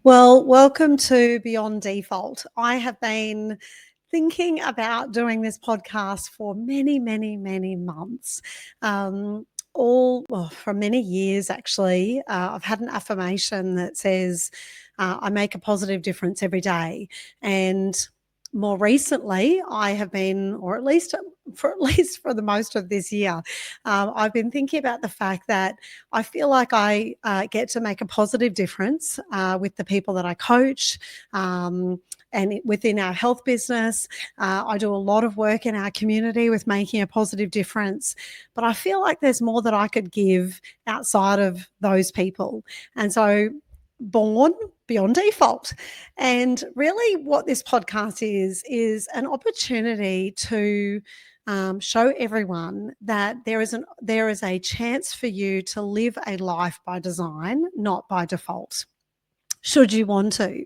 Well, welcome to Beyond Default. I have been thinking about doing this podcast for many, many, many months. For many years actually. I've had an affirmation that says, I make a positive difference every day. And more recently, I have been, or at least for the most of this year, I've been thinking about the fact that I feel like I get to make a positive difference with the people that I coach. Within our health business, I do a lot of work in our community with making a positive difference. But I feel like there's more that I could give outside of those people. And so, born Beyond Default. And really, what this podcast is an opportunity to show everyone that there is a chance for you to live a life by design, not by default, should you want to.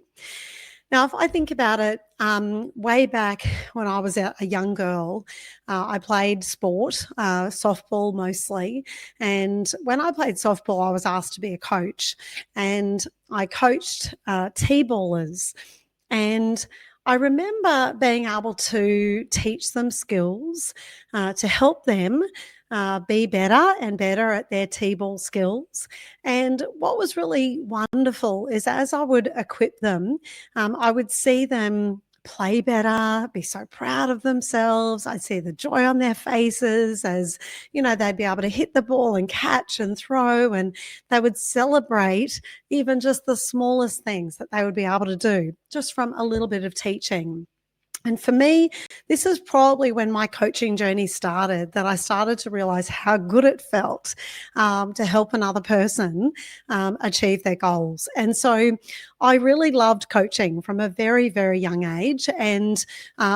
Now, if I think about it, way back when I was a young girl, I played sport, softball mostly. And when I played softball, I was asked to be a coach. And I coached T-ballers. And I remember being able to teach them skills to help them be better and better at their T-ball skills. And what was really wonderful is as I would equip them, I would see them play better, be so proud of themselves. I'd see the joy on their faces as, they'd be able to hit the ball and catch and throw, and they would celebrate even just the smallest things that they would be able to do just from a little bit of teaching. And for me, this is probably when my coaching journey started, that I started to realize how good it felt to help another person achieve their goals. And so I really loved coaching from a very, very young age. And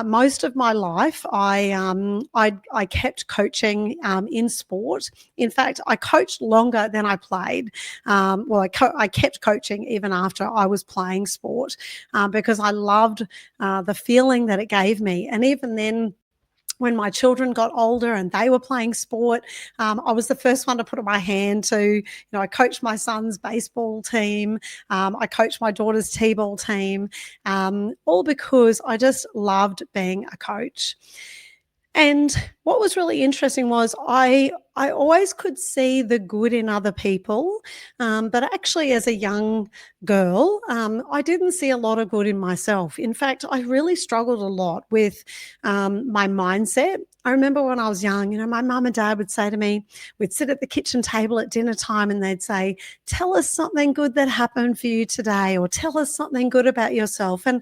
most of my life, I kept coaching in sport. In fact, I coached longer than I played. I kept coaching even after I was playing sport because I loved the feeling that it gave me. And even then, when my children got older and they were playing sport, I was the first one to put up my hand to, I coached my son's baseball team. I coached my daughter's T-ball team, all because I just loved being a coach. And what was really interesting was I always could see the good in other people, but actually as a young girl, I didn't see a lot of good in myself. In fact, I really struggled a lot with my mindset. I remember when I was young, my mum and dad would say to me, we'd sit at the kitchen table at dinner time and they'd say, tell us something good that happened for you today, or tell us something good about yourself. And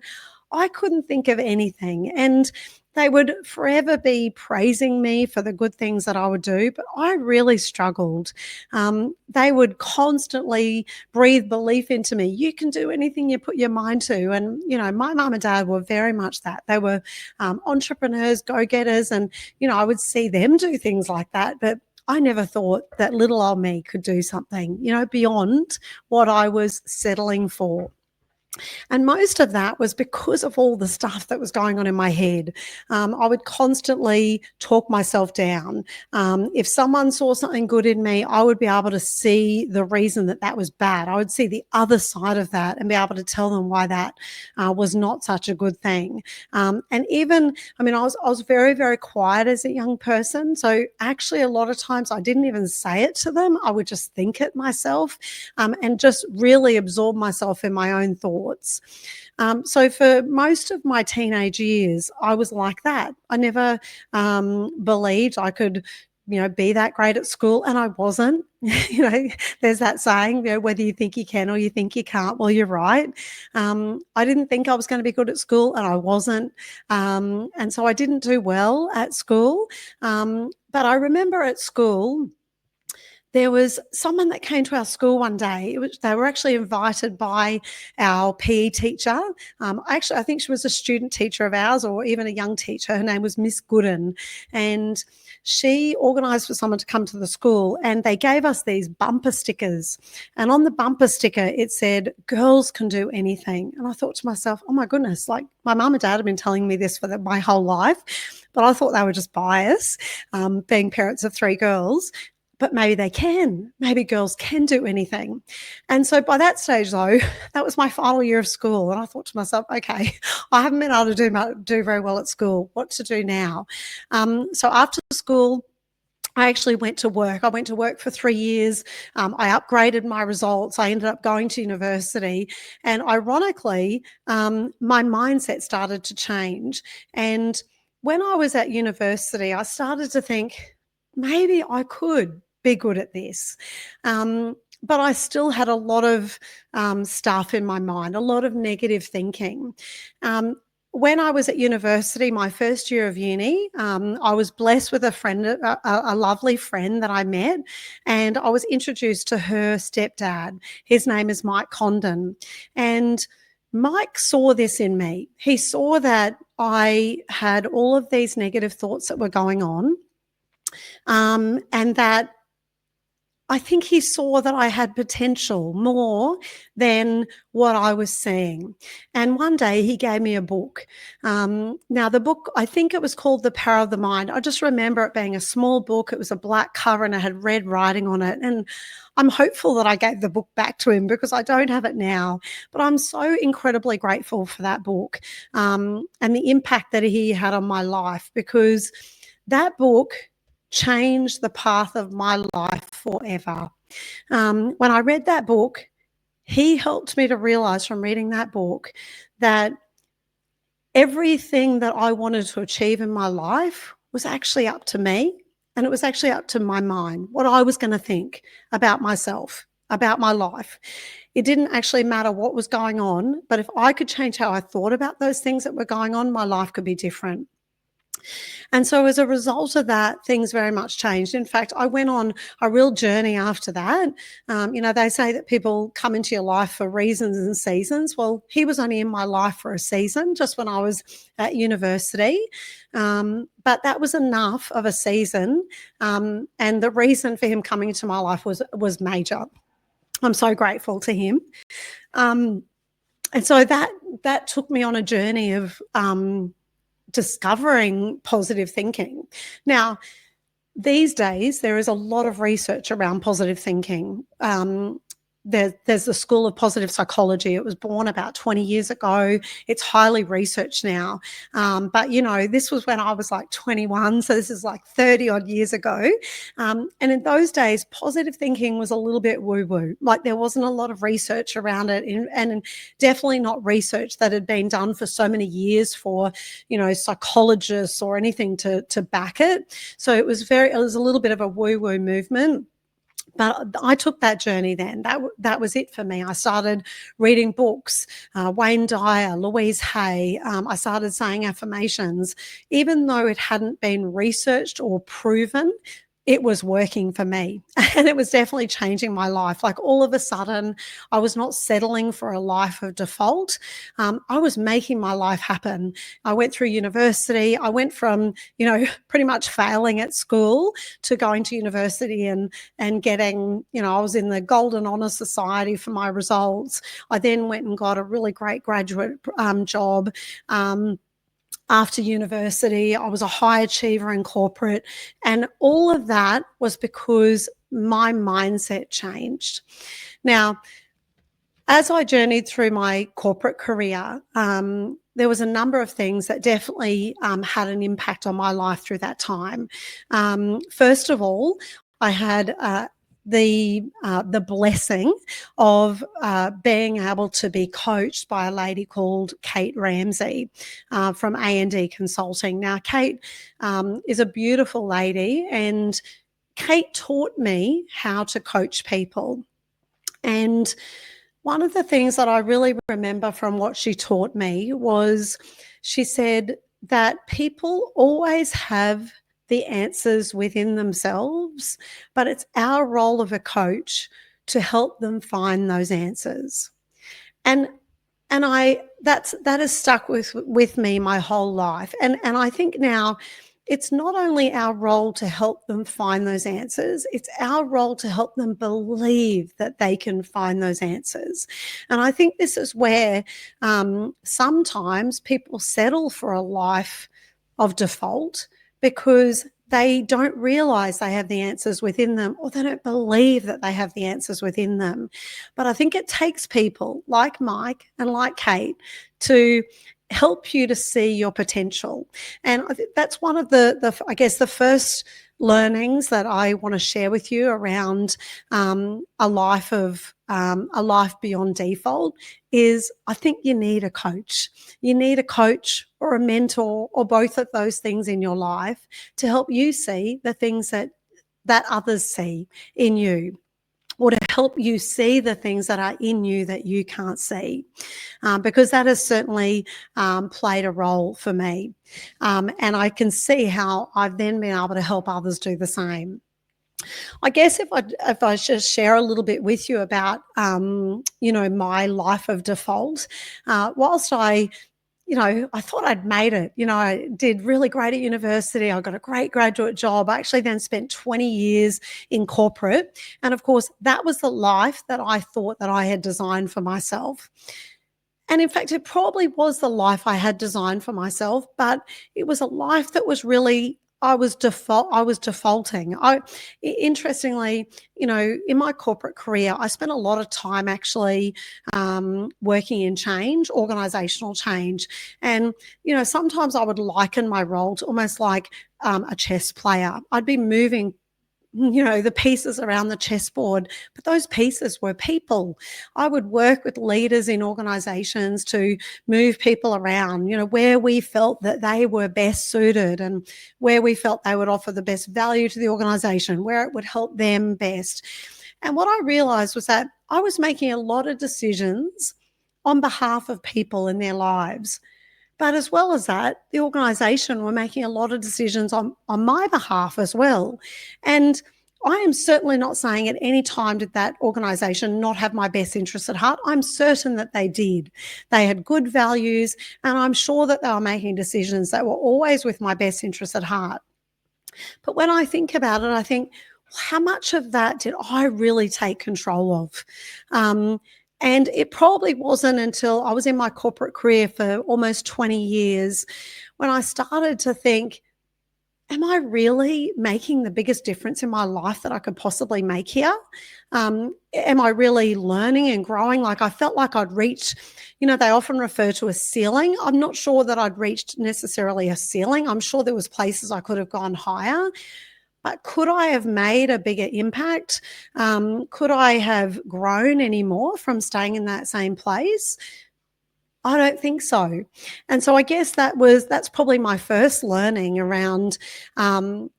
I couldn't think of anything. And they would forever be praising me for the good things that I would do, but I really struggled. They would constantly breathe belief into me. You can do anything you put your mind to. And, my mum and dad were very much that. They were entrepreneurs, go-getters, and, I would see them do things like that. But I never thought that little old me could do something, beyond what I was settling for. And most of that was because of all the stuff that was going on in my head. I would constantly talk myself down. If someone saw something good in me, I would be able to see the reason that was bad. I would see the other side of that and be able to tell them why that was not such a good thing. And even, I was very, very quiet as a young person. So actually a lot of times I didn't even say it to them. I would just think it myself and just really absorb myself in my own thoughts. So for most of my teenage years, I was like that. I never believed I could, be that great at school, and I wasn't. There's that saying, whether you think you can or you think you can't. Well, you're right. I didn't think I was going to be good at school, and I wasn't. And so I didn't do well at school. But I remember at school, there was someone that came to our school one day. They were actually invited by our PE teacher. I think she was a student teacher of ours, or even a young teacher. Her name was Miss Gooden. And she organised for someone to come to the school, and they gave us these bumper stickers. And on the bumper sticker, it said, girls can do anything. And I thought to myself, oh my goodness, like my mum and dad have been telling me this for my whole life, but I thought they were just biased, being parents of 3 girls. but maybe they can. Maybe girls can do anything. And so by that stage, though, that was my final year of school. And I thought to myself, okay, I haven't been able to do very well at school. What to do now? So after school, I actually went to work. I went to work for 3 years. I upgraded my results. I ended up going to university. And ironically, my mindset started to change. And when I was at university, I started to think maybe I could be good at this. But I still had a lot of stuff in my mind, a lot of negative thinking. When I was at university, my first year of uni, I was blessed with a lovely friend that I met, and I was introduced to her stepdad. His name is Mike Condon. And Mike saw this in me. He saw that I had all of these negative thoughts that were going on, and that I think he saw that I had potential more than what I was seeing. And one day he gave me a book. Now, the book, I think it was called The Power of the Mind. I just remember it being a small book. It was a black cover and it had red writing on it. And I'm hopeful that I gave the book back to him because I don't have it now. But I'm so incredibly grateful for that book, and the impact that he had on my life, because that book changed the path of my life forever. When I read that book, he helped me to realize from reading that book that everything that I wanted to achieve in my life was actually up to me, and it was actually up to my mind, what I was going to think about myself, about my life. It didn't actually matter what was going on, but if I could change how I thought about those things that were going on, my life could be different. And so as a result of that, things very much changed. In fact, I went on a real journey after that. They say that people come into your life for reasons and seasons. Well, he was only in my life for a season, just when I was at university. But that was enough of a season. And the reason for him coming into my life was major. I'm so grateful to him. And so that took me on a journey of discovering positive thinking. Now, these days, there is a lot of research around positive thinking. There's the School of Positive Psychology. It was born about 20 years ago. It's highly researched now. But, this was when I was like 21. So this is like 30 odd years ago. And in those days, positive thinking was a little bit woo-woo. Like there wasn't a lot of research around it, and definitely not research that had been done for so many years for, psychologists or anything to back it. So it was a little bit of a woo-woo movement. But I took that journey then. That was it for me. I started reading books, Wayne Dyer, Louise Hay. I started saying affirmations. Even though it hadn't been researched or proven, it was working for me, and it was definitely changing my life. Like all of a sudden, I was not settling for a life of default. I was making my life happen. I went through university. I went from, pretty much failing at school to going to university and getting, I was in the Golden Honour Society for my results. I then went and got a really great graduate job. After university, I was a high achiever in corporate, and all of that was because my mindset changed. Now, as I journeyed through my corporate career, there was a number of things that definitely had an impact on my life through that time. First of all, I had the blessing of being able to be coached by a lady called Kate Ramsey from A&D Consulting. Now, Kate is a beautiful lady, and Kate taught me how to coach people. And one of the things that I really remember from what she taught me was she said that people always have the answers within themselves, but it's our role of a coach to help them find those answers. And that has stuck with me my whole life. And I think now it's not only our role to help them find those answers, it's our role to help them believe that they can find those answers. And I think this is where sometimes people settle for a life of default, because they don't realize they have the answers within them, or they don't believe that they have the answers within them. But I think it takes people like Mike and like Kate to help you to see your potential. And I think that's one of I guess, the first learnings that I want to share with you around a life beyond default is I think you need a coach. You need a coach or a mentor or both of those things in your life to help you see the things that others see in you, or to help you see the things that are in you that you can't see, because that has certainly played a role for me. And I can see how I've then been able to help others do the same. I guess if I just share a little bit with you about, my life of default, whilst I thought I'd made it. I did really great at university. I got a great graduate job. I actually then spent 20 years in corporate. And of course, that was the life that I thought that I had designed for myself. And in fact, it probably was the life I had designed for myself, but it was a life that was really I was defaulting. Interestingly, in my corporate career, I spent a lot of time actually working in change, organizational change. And, sometimes I would liken my role to almost like a chess player. I'd be moving the pieces around the chessboard, but those pieces were people. I would work with leaders in organizations to move people around, where we felt that they were best suited and where we felt they would offer the best value to the organization, where it would help them best. And what I realized was that I was making a lot of decisions on behalf of people in their lives. But as well as that, the organisation were making a lot of decisions on my behalf as well. And I am certainly not saying at any time did that organisation not have my best interests at heart. I'm certain that they did. They had good values, and I'm sure that they were making decisions that were always with my best interests at heart. But when I think about it, I think, how much of that did I really take control of? And it probably wasn't until I was in my corporate career for almost 20 years when I started to think, am I really making the biggest difference in my life that I could possibly make here? Am I really learning and growing? Like, I felt like I'd reached, they often refer to a ceiling. I'm not sure that I'd reached necessarily a ceiling. I'm sure there was places I could have gone higher. But could I have made a bigger impact? Could I have grown any more from staying in that same place? I don't think so. And so I guess that's probably my first learning around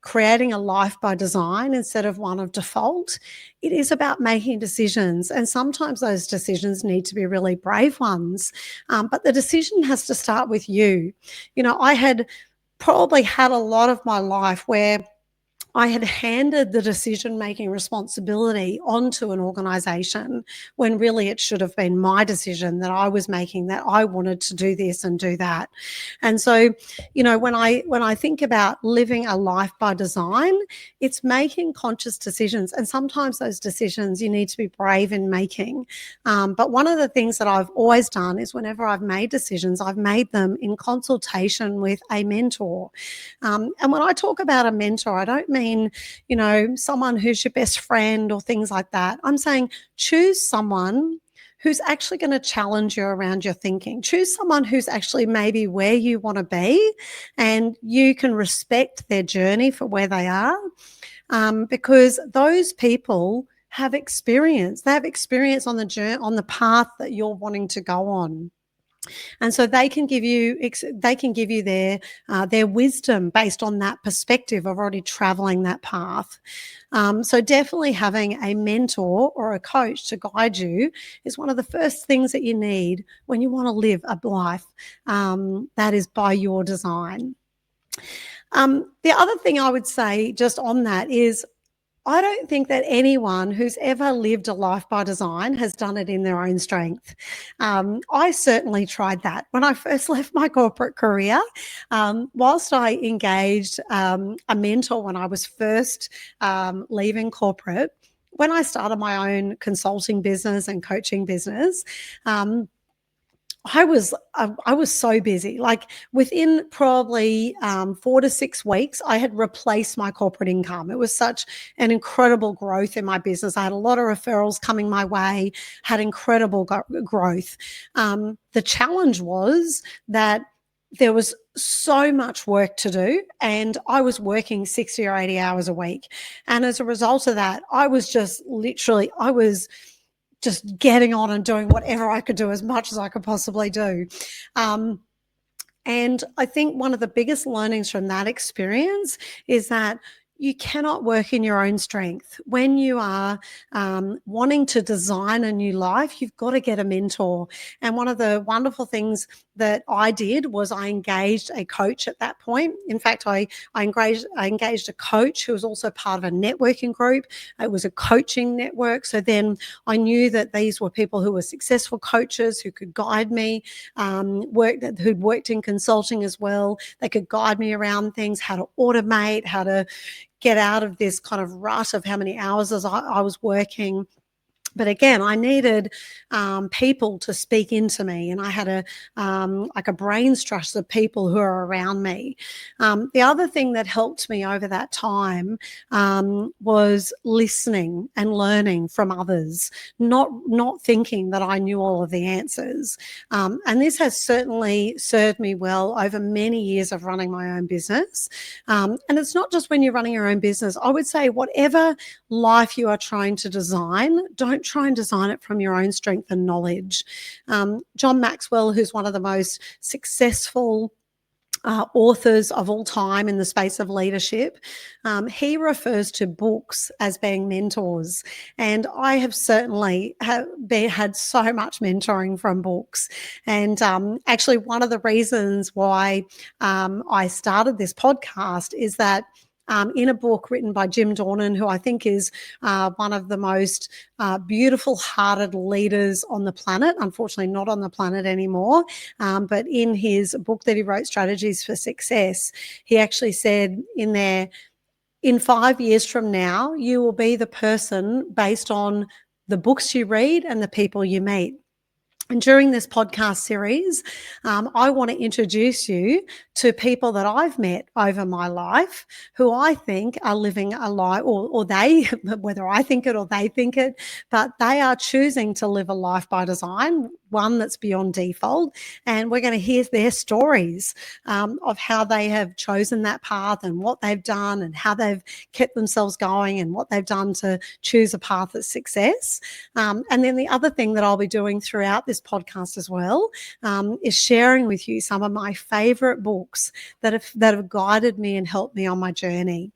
creating a life by design instead of one of default. It is about making decisions, and sometimes those decisions need to be really brave ones. But the decision has to start with you. I had probably had a lot of my life where I had handed the decision-making responsibility onto an organisation when really it should have been my decision that I was making, that I wanted to do this and do that. And so, when I think about living a life by design, it's making conscious decisions. And sometimes those decisions you need to be brave in making. But one of the things that I've always done is whenever I've made decisions, I've made them in consultation with a mentor. And when I talk about a mentor, I don't mean, someone who's your best friend or things like that. I'm saying choose someone who's actually going to challenge you around your thinking. Choose someone who's actually maybe where you want to be, and you can respect their journey for where they are, because those people have experience. They have experience on the journey, on the path that you're wanting to go on. And so they can give you their wisdom based on that perspective of already traveling that path. So definitely having a mentor or a coach to guide you is one of the first things that you need when you want to live a life that is by your design. The other thing I would say just on that is, I don't think that anyone who's ever lived a life by design has done it in their own strength. I certainly tried that. When I first left my corporate career, whilst I engaged a mentor when I was first leaving corporate, when I started my own consulting business and coaching business, I was so busy. Like within probably 4 to 6 weeks, I had replaced my corporate income. It was such an incredible growth in my business. I had a lot of referrals coming my way, had incredible growth. The challenge was that there was so much work to do, and I was working 60 or 80 hours a week. And as a result of that, I was just getting on and doing whatever I could do, as much as I could possibly do. Um, and I think one of the biggest learnings from that experience is that you cannot work in your own strength. When you are wanting to design a new life, you've got to get a mentor. And one of the wonderful things that I did was I engaged a coach at that point. In fact, I engaged a coach who was also part of a networking group. It was a coaching network. So then I knew that these were people who were successful coaches who could guide me, who'd worked in consulting as well. They could guide me around things, how to automate, how to get out of this kind of rut of how many hours I was working. But again, I needed people to speak into me, and I had like a brain's trust of people who are around me. The other thing that helped me over that time was listening and learning from others, not thinking that I knew all of the answers. And this has certainly served me well over many years of running my own business. And it's not just when you're running your own business. I would say whatever life you are trying to design, don't try and design it from your own strength and knowledge. John Maxwell, who's one of the most successful authors of all time in the space of leadership, he refers to books as being mentors. And I have certainly had so much mentoring from books. And actually, one of the reasons why I started this podcast is that in a book written by Jim Dornan, who I think is one of the most beautiful-hearted leaders on the planet, unfortunately not on the planet anymore, but in his book that he wrote, Strategies for Success, he actually said in there, in 5 years from now, you will be the person based on the books you read and the people you meet. And during this podcast series, I want to introduce you to people that I've met over my life who I think are living a life, or they, whether I think it or they think it, but they are choosing to live a life by design, one that's beyond default. And we're going to hear their stories of how they have chosen that path and what they've done and how they've kept themselves going and what they've done to choose a path of success. And then the other thing that I'll be doing throughout this podcast as well is sharing with you some of my favorite books that have guided me and helped me on my journey.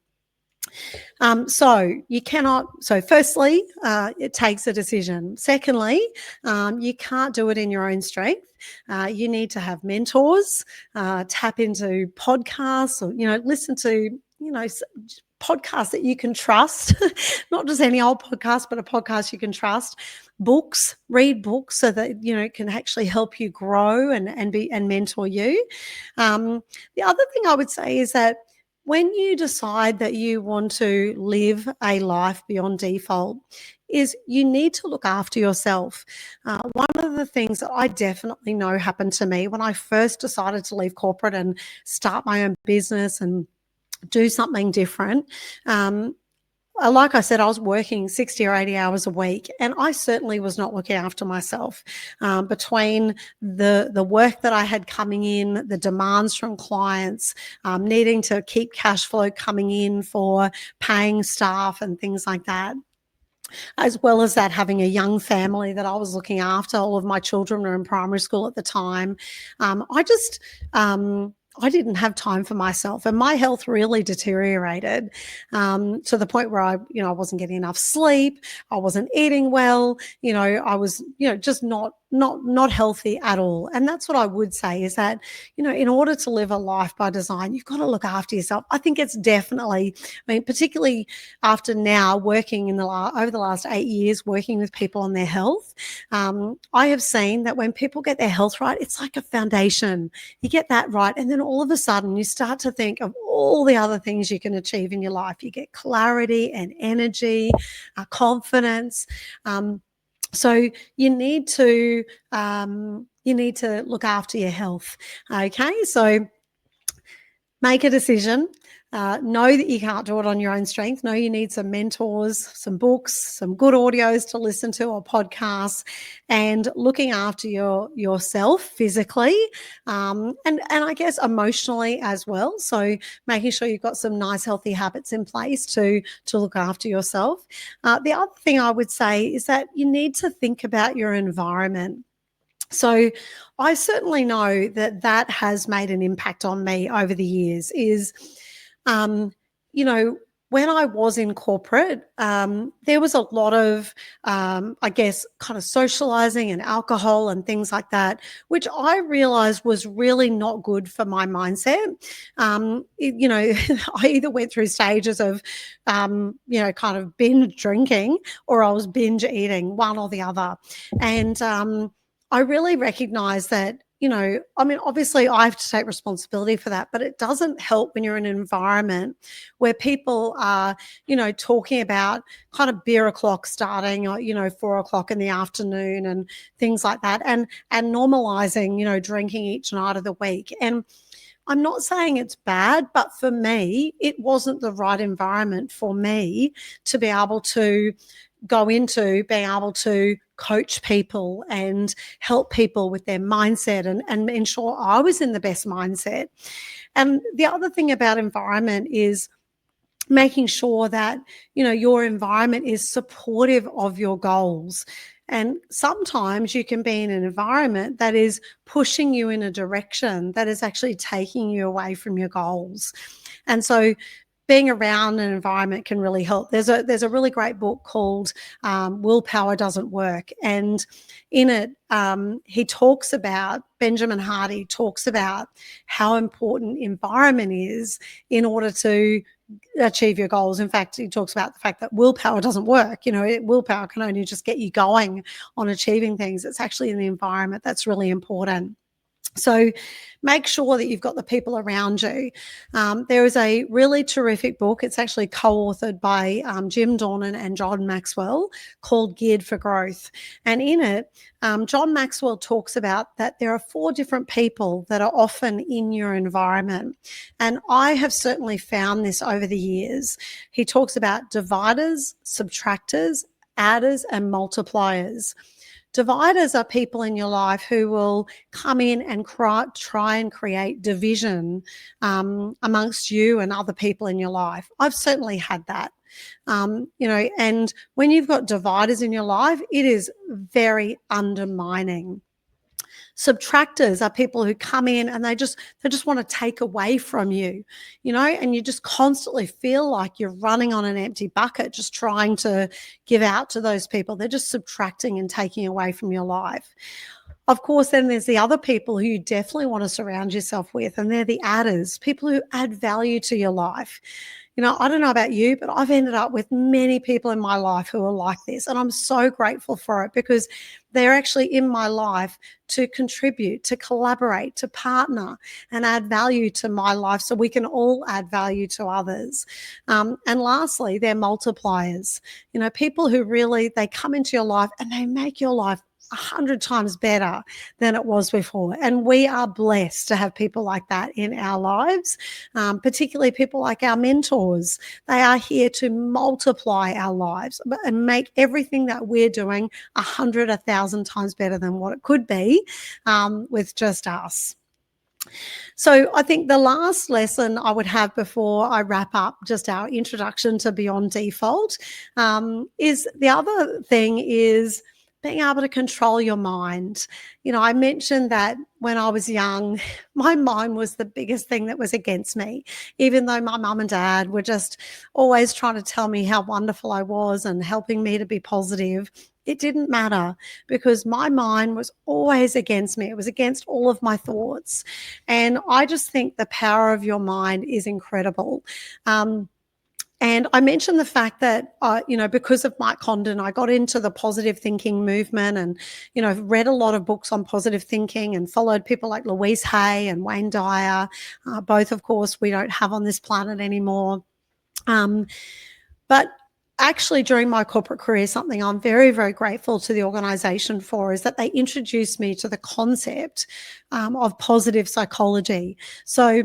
So firstly, it takes a decision. Secondly, you can't do it in your own strength. You need to have mentors, tap into podcasts, or, listen to, podcasts that you can trust, not just any old podcast, but a podcast you can trust. Books, read books so that, it can actually help you grow and mentor you. The other thing I would say is that when you decide that you want to live a life beyond default, is you need to look after yourself. One of the things that I definitely know happened to me when I first decided to leave corporate and start my own business and do something different. Like I said, I was working 60 or 80 hours a week, and I certainly was not looking after myself. Between the work that I had coming in, the demands from clients, needing to keep cash flow coming in for paying staff and things like that, as well as that, having a young family that I was looking after. All of my children were in primary school at the time. I didn't have time for myself, and my health really deteriorated to the point where I wasn't getting enough sleep. I wasn't eating well. I was, just not healthy at all. And that's what I would say is that, in order to live a life by design, you've got to look after yourself. I think it's definitely, particularly after now working over the last 8 years, working with people on their health, I have seen that when people get their health right, it's like a foundation. You get that right, and then all of a sudden you start to think of all the other things you can achieve in your life. You get clarity and energy, confidence. So you need to you need to look after your health. Okay, so make a decision. Know that you can't do it on your own strength. Know you need some mentors, some books, some good audios to listen to, or podcasts, and looking after yourself physically, and I guess emotionally as well. So making sure you've got some nice healthy habits in place to look after yourself. The other thing I would say is that you need to think about your environment. So I certainly know that that has made an impact on me over the years. Um, you know, when I was in corporate, there was a lot of, I guess, kind of socializing and alcohol and things like that, which I realized was really not good for my mindset. I either went through stages of, kind of binge drinking, or I was binge eating, one or the other. And I really recognize that, I mean, obviously I have to take responsibility for that, but it doesn't help when you're in an environment where people are, talking about kind of beer o'clock starting, or, 4 o'clock in the afternoon and things like that, and normalizing, drinking each night of the week. And I'm not saying it's bad, but for me, it wasn't the right environment for me to be able to go into being able to coach people and help people with their mindset, and ensure I was in the best mindset. And the other thing about environment is making sure that, your environment is supportive of your goals. And sometimes you can be in an environment that is pushing you in a direction that is actually taking you away from your goals. And so being around an environment can really help. There's a really great book called Willpower Doesn't Work. And in it, Benjamin Hardy talks about how important environment is in order to achieve your goals. In fact, he talks about the fact that willpower doesn't work. Willpower can only just get you going on achieving things. It's actually in the environment that's really important. So make sure that you've got the people around you. There is a really terrific book. It's actually co-authored by Jim Dornan and John Maxwell, called Geared for Growth. And in it, John Maxwell talks about that there are 4 different people that are often in your environment. And I have certainly found this over the years. He talks about dividers, subtractors, adders, and multipliers. Dividers are people in your life who will come in and try and create division amongst you and other people in your life. I've certainly had that. And when you've got dividers in your life, it is very undermining. Subtractors are people who come in and they just want to take away from you, and you just constantly feel like you're running on an empty bucket, just trying to give out to those people. They're just subtracting and taking away from your life. Of course, then there's the other people who you definitely want to surround yourself with, and they're the adders, people who add value to your life. I don't know about you, but I've ended up with many people in my life who are like this, and I'm so grateful for it, because they're actually in my life to contribute, to collaborate, to partner, and add value to my life so we can all add value to others. And lastly, they're multipliers. People who really, they come into your life and they make your life 100 times better than it was before. And we are blessed to have people like that in our lives, particularly people like our mentors. They are here to multiply our lives and make everything that we're doing 100, 1,000 times better than what it could be with just us. So I think the last lesson I would have before I wrap up just our introduction to Beyond Default is the other thing is being able to control your mind. I mentioned that when I was young, my mind was the biggest thing that was against me, even though my mum and dad were just always trying to tell me how wonderful I was and helping me to be positive. It didn't matter, because my mind was always against me. It was against all of my thoughts. And I just think the power of your mind is incredible. And I mentioned the fact that, because of Mike Condon, I got into the positive thinking movement and, read a lot of books on positive thinking and followed people like Louise Hay and Wayne Dyer, both, of course, we don't have on this planet anymore. But actually, during my corporate career, something I'm very, very grateful to the organisation for is that they introduced me to the concept of positive psychology. So,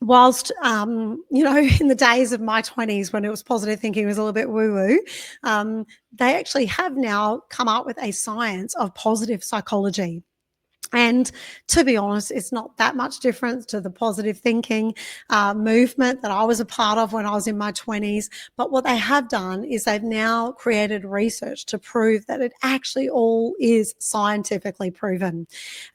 whilst in the days of my 20s when it was positive thinking was a little bit woo woo, they actually have now come up with a science of positive psychology. And to be honest, it's not that much different to the positive thinking movement that I was a part of when I was in my 20s. But what they have done is they've now created research to prove that it actually all is scientifically proven.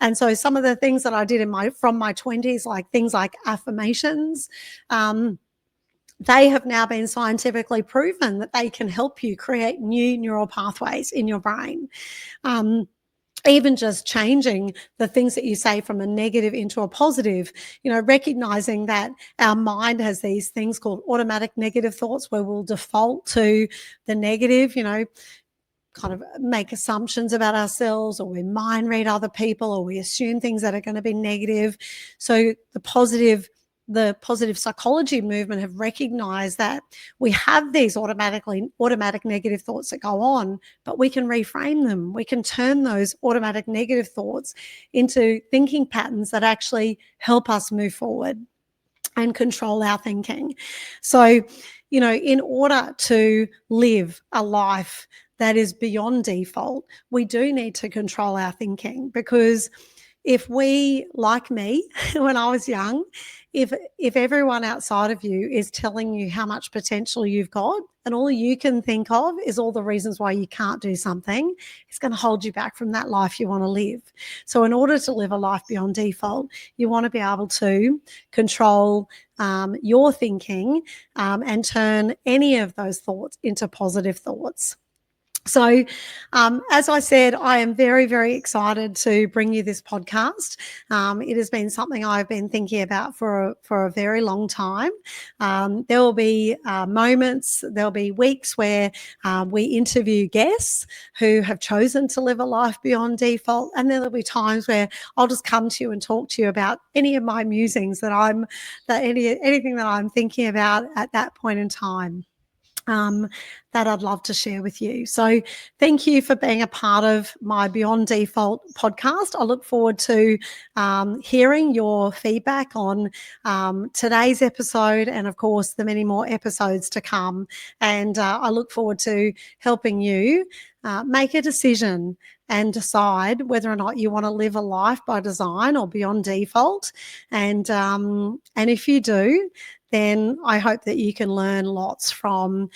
And so some of the things that I did from my 20s, like things like affirmations, they have now been scientifically proven that they can help you create new neural pathways in your brain. Even just changing the things that you say from a negative into a positive, recognizing that our mind has these things called automatic negative thoughts where we'll default to the negative, kind of make assumptions about ourselves, or we mind read other people, or we assume things that are going to be negative. So the positive psychology movement have recognized that we have these automatic negative thoughts that go on, but we can reframe them. We can turn those automatic negative thoughts into thinking patterns that actually help us move forward and control our thinking. So, in order to live a life that is beyond default, we do need to control our thinking, because if we, like me, when I was young, if everyone outside of you is telling you how much potential you've got, and all you can think of is all the reasons why you can't do something, it's going to hold you back from that life you want to live. So in order to live a life beyond default, you want to be able to control your thinking and turn any of those thoughts into positive thoughts. So, as I said, I am very, very excited to bring you this podcast. It has been something I've been thinking about for a very long time. There will be moments, there'll be weeks where we interview guests who have chosen to live a life beyond default, and then there'll be times where I'll just come to you and talk to you about any of my musings anything that I'm thinking about at that point in time. That I'd love to share with you. So thank you for being a part of my Beyond Default podcast. I look forward to hearing your feedback on today's episode, and of course the many more episodes to come. And I look forward to helping you make a decision and decide whether or not you want to live a life by design or beyond default. And if you do, then I hope that you can learn lots from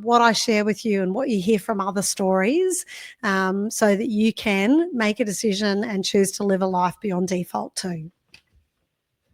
what I share with you and what you hear from other stories, so that you can make a decision and choose to live a life beyond default too.